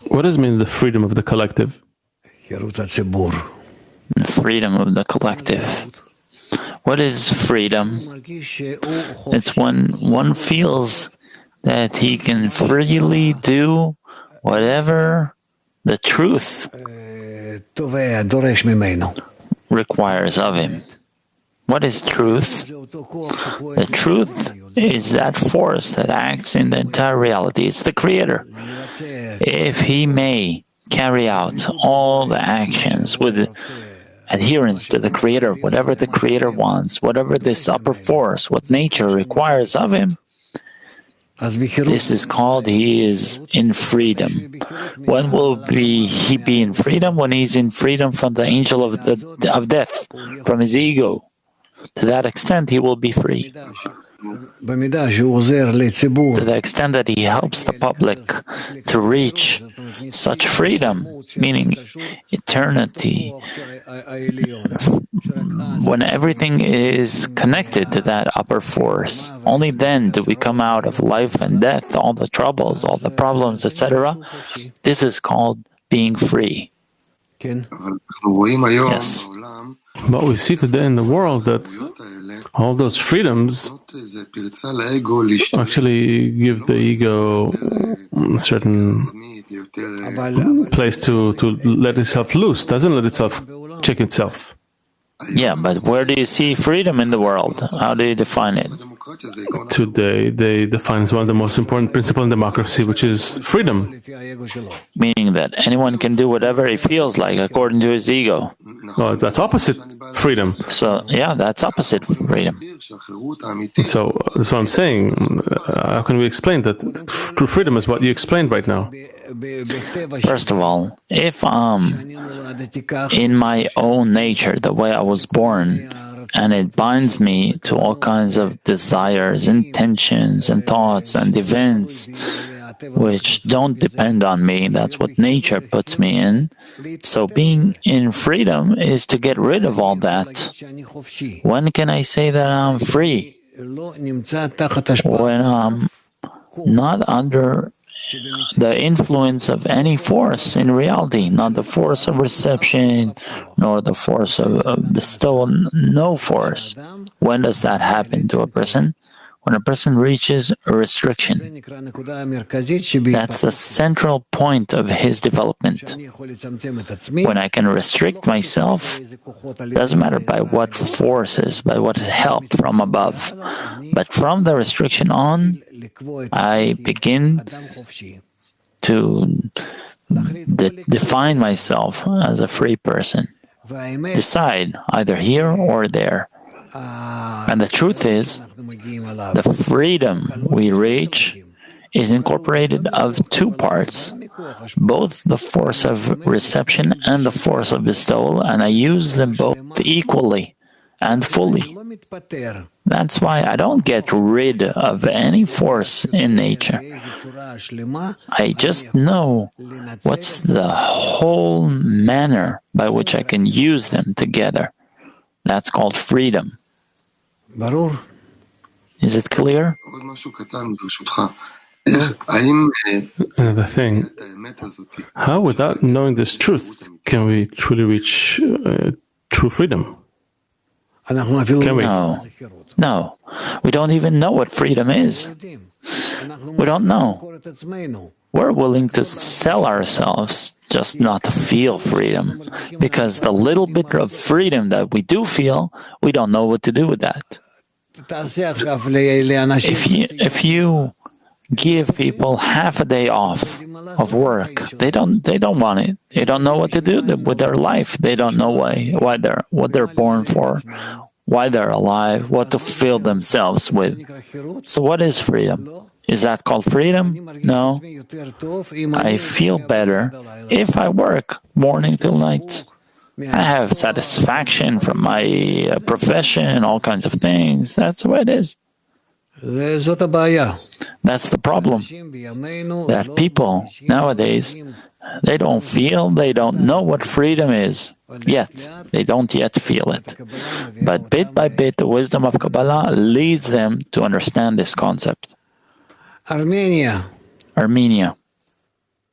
What does it mean, the freedom of the collective? The freedom of the collective. What is freedom? It's when one feels that he can freely do whatever the truth requires of him. What is truth? The truth is that force that acts in the entire reality. It's the Creator. If he may carry out all the actions with adherence to the Creator, whatever the Creator wants, whatever this upper force, what nature requires of him, this is called he is in freedom. When will he be in freedom? When he's in freedom from the angel of death, from his ego. To that extent, he will be free. To the extent that he helps the public to reach such freedom, meaning eternity, when everything is connected to that upper force, only then do we come out of life and death, all the troubles, all the problems, etc. This is called being free. Yes. But we see today in the world that all those freedoms actually give the ego a certain place to let itself loose, doesn't let itself check itself. Yeah, but where do you see freedom in the world? How do you define it? Today, they define as one of the most important principles in democracy, which is freedom. Meaning that anyone can do whatever he feels like according to his ego. Well, that's opposite freedom. So, yeah, that's opposite freedom. So, that's what I'm saying. How can we explain that true freedom is what you explained right now? First of all, if in my own nature, the way I was born, and it binds me to all kinds of desires, intentions, and thoughts, and events which don't depend on me. That's what nature puts me in. So being in freedom is to get rid of all that. When can I say that I'm free? When I'm not under the influence of any force in reality, not the force of reception, nor the force of bestowal, no force. When does that happen to a person? When a person reaches a restriction. That's the central point of his development. When I can restrict myself, doesn't matter by what forces, by what help from above, but from the restriction on, I begin to define myself as a free person. Decide either here or there. And the truth is, the freedom we reach is incorporated of two parts, both the force of reception and the force of bestowal, and I use them both equally and fully. That's why I don't get rid of any force in nature. I just know what's the whole manner by which I can use them together. That's called freedom. Is it clear? Another thing, how without knowing this truth can we truly reach true freedom? Can we? No. We don't even know what freedom is. We don't know. We're willing to sell ourselves just not to feel freedom, because the little bit of freedom that we do feel, we don't know what to do with that. If you give people half a day off of work, they don't want it. They don't know what to do with their life. They don't know what they're born for, why they're alive, what to fill themselves with. So what is freedom? Is that called freedom? No. I feel better if I work morning till night. I have satisfaction from my profession, all kinds of things. That's the way it is. That's the problem. That people nowadays, they don't feel, they don't know what freedom is yet. They don't yet feel it. But bit by bit, the wisdom of Kabbalah leads them to understand this concept. Armenia.